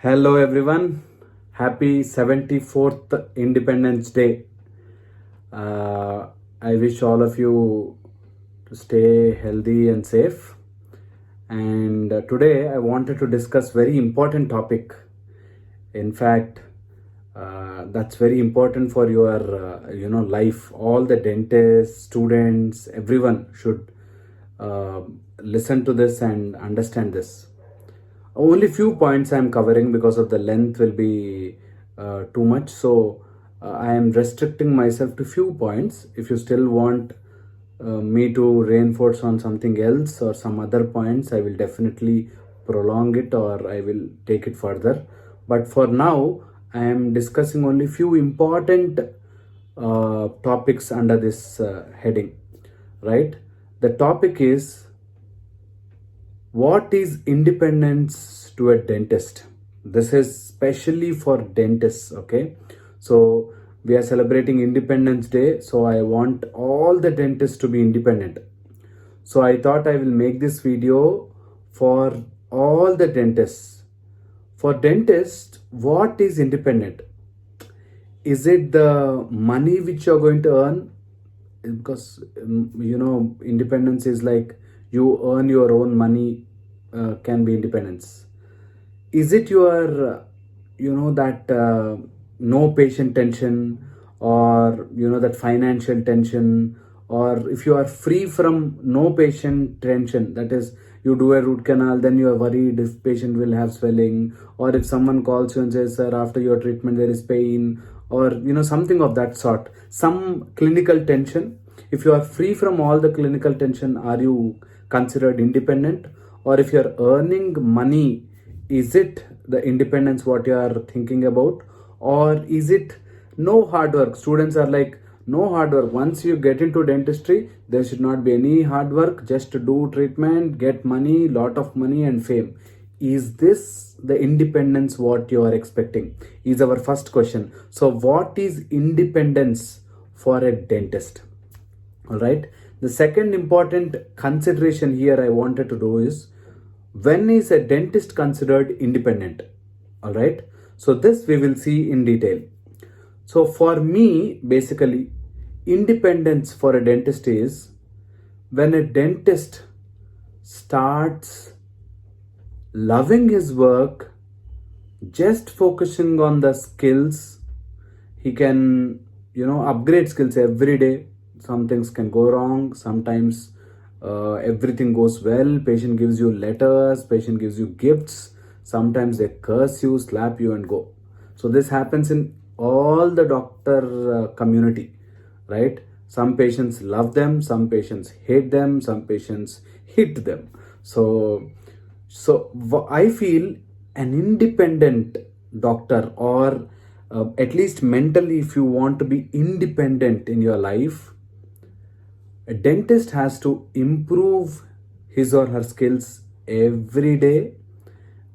Hello everyone. Happy 74th Independence Day. I wish all of you to stay healthy and safe. And today I wanted to discuss very important topic. In fact, that's very important for your life. All the dentists, students, everyone should uh, listen to this and understand this. Only few points I am covering because of the length will be too much. So I am restricting myself to few points. If you still want me to reinforce on something else or some other points, I will definitely prolong it or I will take it further. But for now, I am discussing only few important topics under this heading. Right? The topic is, what is independence to a dentist? This is specially for dentists, okay? So we are celebrating Independence Day, so I want all the dentists to be independent. So I thought I will make this video for all the dentists. For dentists, what is independent? Is it the money which you're going to earn? Because independence is like you earn your own money, can be independence. Is it your that no patient tension, or that financial tension, or if you are free from no patient tension, that is, you do a root canal, then you are worried if patient will have swelling, or if someone calls you and says, sir, after your treatment there is pain, or something of that sort, some clinical tension. If you are free from all the clinical tension, are you considered independent? Or if you are earning money, is it the independence what you are thinking about? Or is it no hard work? Students are like, no hard work. Once you get into dentistry, there should not be any hard work, just to do treatment, get money, lot of money and fame. Is this the independence what you are expecting? Is our first question. So what is independence for a dentist? All right. The second important consideration here I wanted to do is, when is a dentist considered independent? All right. So this we will see in detail. So for me, basically, independence for a dentist is when a dentist starts loving his work, just focusing on the skills. He can upgrade skills every day. Some things can go wrong. Sometimes everything goes well. Patient gives you letters, patient gives you gifts. Sometimes they curse you, slap you and go. So this happens in all the doctor community, right? Some patients love them, some patients hate them, some patients hit them. So I feel an independent doctor, or at least mentally, if you want to be independent in your life, a dentist has to improve his or her skills every day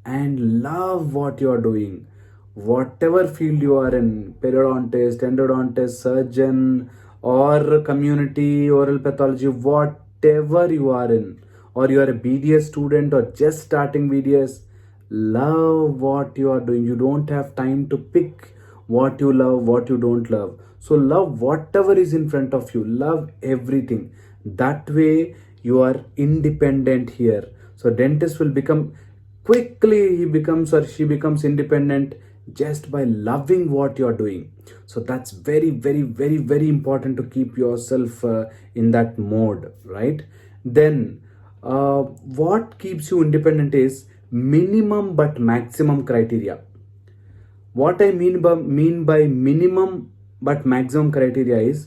and love what you are doing. Whatever field you are in, periodontist, endodontist, surgeon, or community oral pathology, whatever you are in, or you are a BDS student or just starting BDS, love what you are doing. You don't have time to pick what you love, what you don't love. So love whatever is in front of you, love everything. That way you are independent here. So dentist will become, quickly he becomes or she becomes independent just by loving what you're doing. So that's very, very, very, very important to keep yourself in that mode, right? Then what keeps you independent is minimum but maximum criteria. What I mean by minimum but maximum criteria is,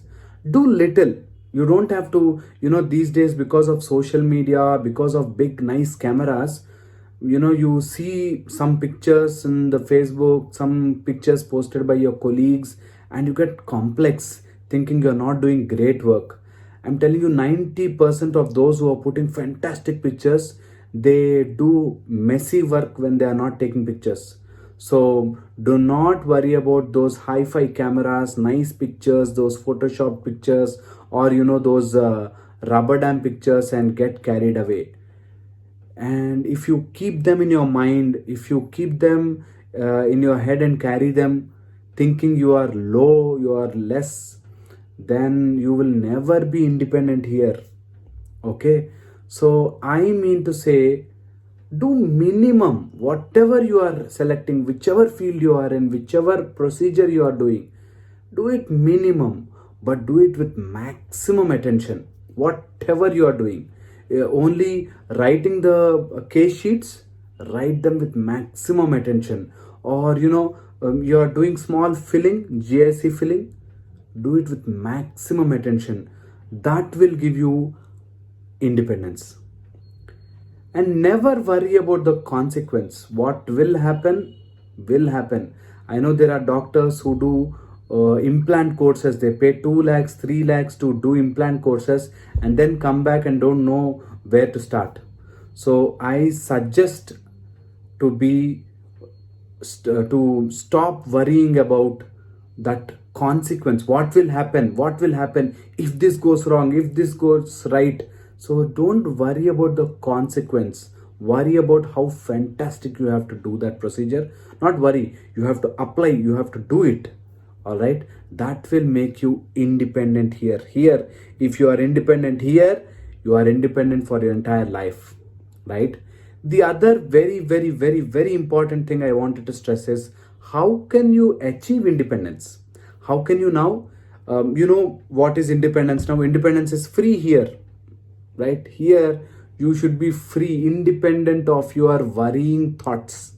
do little. You don't have to, these days, because of social media, because of big nice cameras, you see some pictures in the Facebook, some pictures posted by your colleagues, and you get complex, thinking you're not doing great work. I'm telling you, 90% of those who are putting fantastic pictures, they do messy work when they are not taking pictures. So do not worry about those hi-fi cameras, nice pictures, those Photoshop pictures, or those rubber dam pictures, and get carried away. And if you keep them in your mind, if you keep them in your head and carry them thinking you are low, you are less, then you will never be independent here. Okay, so I mean to say, do minimum whatever you are selecting, whichever field you are in, whichever procedure you are doing, do it minimum, but do it with maximum attention. Whatever you are doing, only writing the case sheets, write them with maximum attention. Or you are doing small filling, GIC filling, do it with maximum attention. That will give you independence. And never worry about the consequence. What will happen will happen. I know there are doctors who do implant courses. They pay 2 lakhs, 3 lakhs to do implant courses and then come back and don't know where to start. So I suggest to to stop worrying about that consequence. What will happen if this goes wrong, if this goes right? So don't worry about the consequence. Worry about how fantastic you have to do that procedure. Not worry, you have to apply, you have to do it. All right, that will make you independent here. If you are independent here, you are independent for your entire life, right? The other very, very, very, very important thing I wanted to stress is, how can you achieve independence? How can you now, what is independence now? Independence is free here, right? Here you should be free, independent of your worrying thoughts.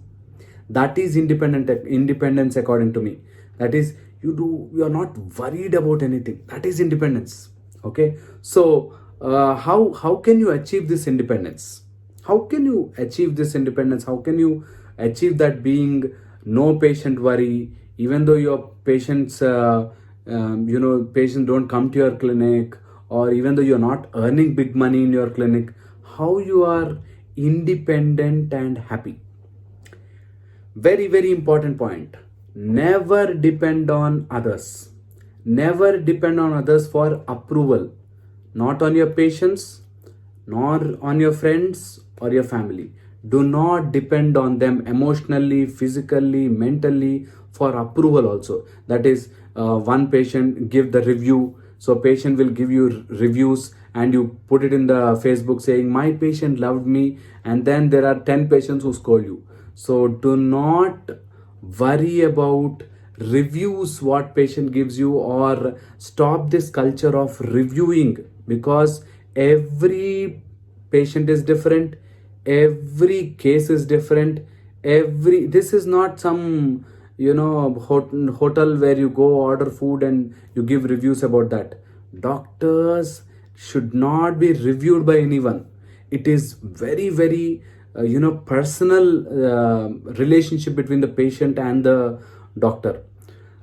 That is independence according to me. That is, you are not worried about anything. That is independence. Okay, so how can you achieve this independence? How can you achieve this independence? How can you achieve that being no patient worry, even though your patients patients don't come to your clinic, or even though you're not earning big money in your clinic? How you are independent and happy? Very, very important point. Never depend on others. Never depend on others for approval. Not on your patients, nor on your friends or your family. Do not depend on them emotionally, physically, mentally for approval also. That is, one patient give the review. So patient will give you reviews and you put it in the Facebook saying, my patient loved me, and then there are 10 patients who scold you. So do not worry about reviews what patient gives you, or stop this culture of reviewing, because every patient is different, every case is different. This is not some hotel where you go order food and you give reviews about that. Doctors should not be reviewed by anyone. It is very, very personal relationship between the patient and the doctor.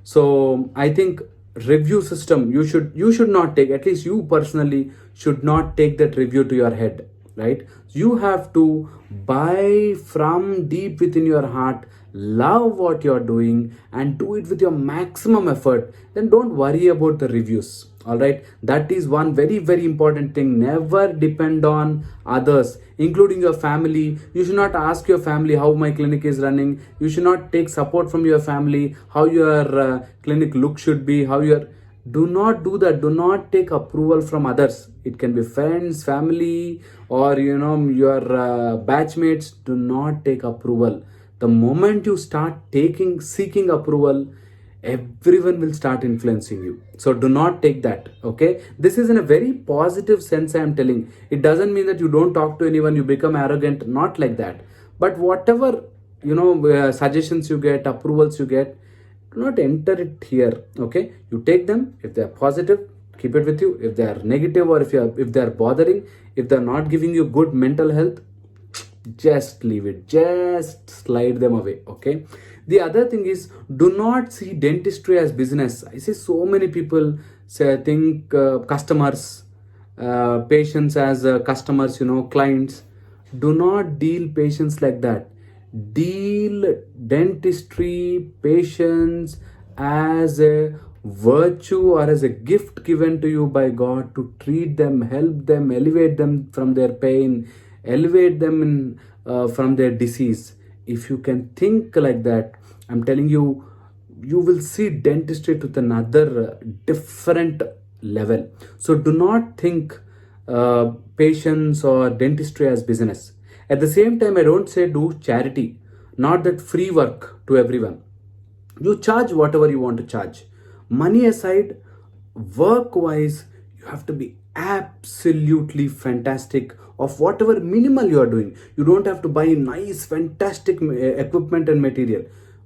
So I think review system, you should not take, at least you personally should not take that review to your head, right? You have to buy from deep within your heart, love what you're doing and do it with your maximum effort. Then don't worry about the reviews. All right, that is one very, very important thing. Never depend on others, including your family. You should not ask your family how my clinic is running. You should not take support from your family, how your clinic look should be, how your do not do that. Do not take approval from others. It can be friends, family, or your batchmates. Do not take approval. The moment you start seeking approval, everyone will start influencing you. So do not take that. Okay, this is in a very positive sense I am telling. It doesn't mean that you don't talk to anyone, you become arrogant, not like that. But whatever suggestions you get, approvals you get, do not enter it here. Okay, you take them. If they are positive, keep it with you. If they are negative, or if they are bothering, if they are not giving you good mental health, just leave it, just slide them away. Okay, the other thing is, do not see dentistry as business. I see so many people think customers, patients as customers, clients. Do not deal patients like that. Deal dentistry, patients as a virtue or as a gift given to you by God, to treat them, help them, elevate them from their pain, elevate them from their disease. If you can think like that, I'm telling you, you will see dentistry to another different level. So do not think patients or dentistry as business. At the same time, I don't say do charity, not that free work to everyone. You charge whatever you want to charge. Money aside, work wise, you have to be absolutely fantastic of whatever minimal you are doing. You don't have to buy nice, fantastic equipment and material.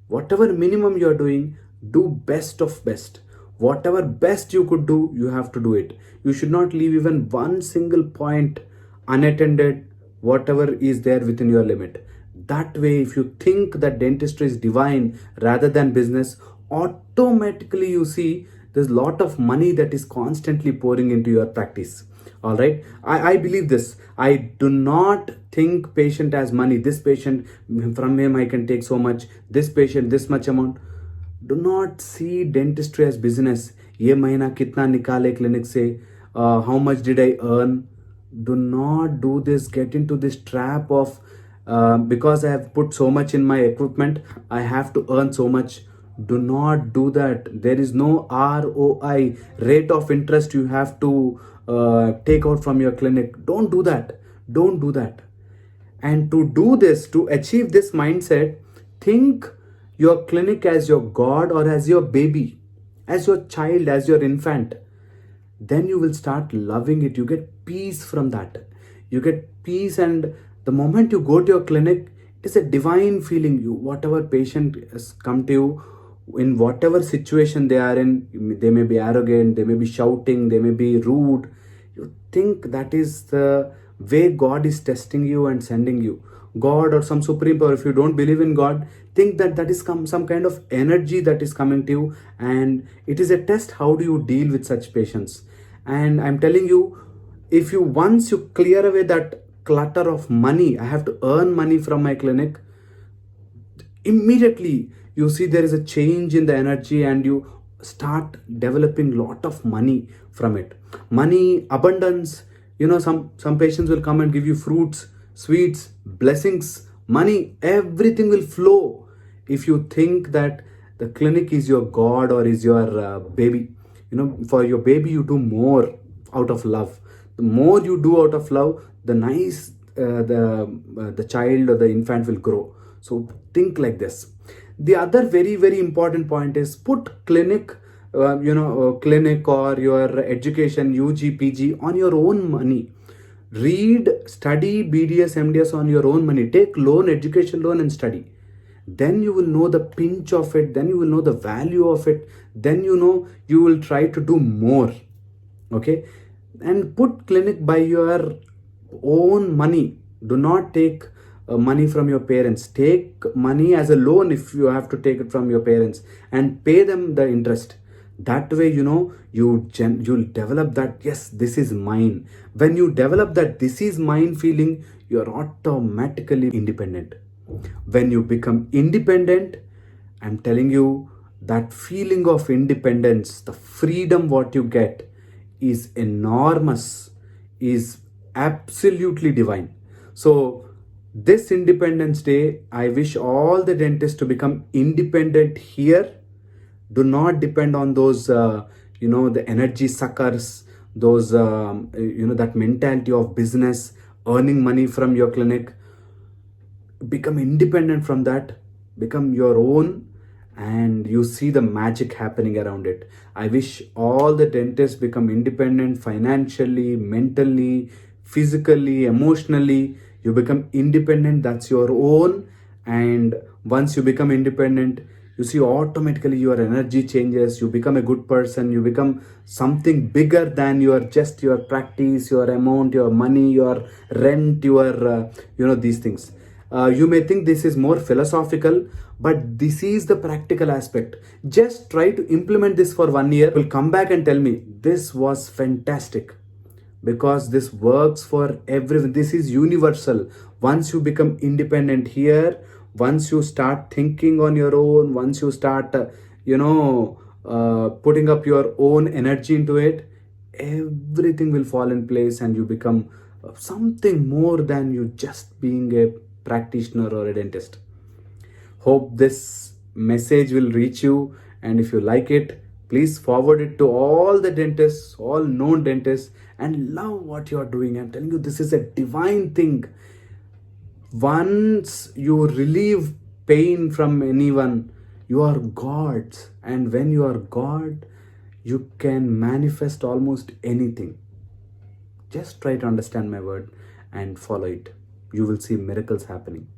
Whatever minimum you are doing, do best of best. Whatever best you could do, you have to do it. You should not leave even one single point unattended, whatever is there within your limit. That way, if you think that dentistry is divine rather than business, automatically you see there's a lot of money that is constantly pouring into your practice. All right, I believe this. I do not think patient as money. This patient, from him I can take so much, this patient this much amount. Do not see dentistry as business. ये महीना कितना निकाले clinic से, how much did I earn? Do not do this. Get into this trap of because I have put so much in my equipment, I have to earn so much. Do not do that. There is no ROI, rate of interest, you have to take out from your clinic. Don't do that. Don't do that. And to do this, to achieve this mindset, think your clinic as your God or as your baby, as your child, as your infant. Then you will start loving it. You get peace from that. You get peace, and the moment you go to your clinic, it's a divine feeling. You, whatever patient has come to you, in whatever situation they are in, they may be arrogant, they may be shouting, they may be rude. You think that is the way God is testing you and sending you. God or some supreme power, if you don't believe in God, think that that is some kind of energy that is coming to you, and it is a test. How do you deal with such patients? And I'm telling you, if you once you clear away that clutter of money, I have to earn money from my clinic, immediately you see there is a change in the energy, and you start developing lot of money from it. Money, abundance. Some patients will come and give you fruits, sweets, blessings, money, everything will flow. If you think that the clinic is your God or is your baby, for your baby you do more out of love. The more you do out of love, the nice the child or the infant will grow. So think like this. The other very very important point is put clinic clinic or your education, UG PG, on your own money. Read, study BDS MDS on your own money. Take loan, education loan, and study. Then you will know the pinch of it, then you will know the value of it, then you will try to do more. Okay, and put clinic by your own money. Do not take money from your parents. Take money as a loan if you have to take it from your parents, and pay them the interest. That way you'll develop that, yes, this is mine. When you develop that this is mine feeling, you're automatically independent. When you become independent, I'm telling you, that feeling of independence, the freedom what you get is enormous, is absolutely divine. So this Independence Day, I wish all the dentists to become independent here. Do not depend on those the energy suckers, those that mentality of business, earning money from your clinic. Become independent from that, become your own, and you see the magic happening around it. I wish all the dentists become independent financially, mentally, physically, emotionally. You become independent, that's your own. And once you become independent, you see automatically your energy changes. You become a good person, you become something bigger than just your practice, your amount, your money, your rent, your these things. You may think this is more philosophical, but this is the practical aspect. Just try to implement this for 1 year. Will come back and tell me this was fantastic, because this works for everyone. This is universal. Once you become independent here, once you start thinking on your own, once you start putting up your own energy into it, everything will fall in place, and you become something more than you just being a practitioner or a dentist. Hope this message will reach you, and if you like it, please forward it to all the dentists, all known dentists, and love what you are doing. I'm telling you, this is a divine thing. Once you relieve pain from anyone, you are God's, and when you are God, you can manifest almost anything. Just try to understand my word and follow it. You will see miracles happening.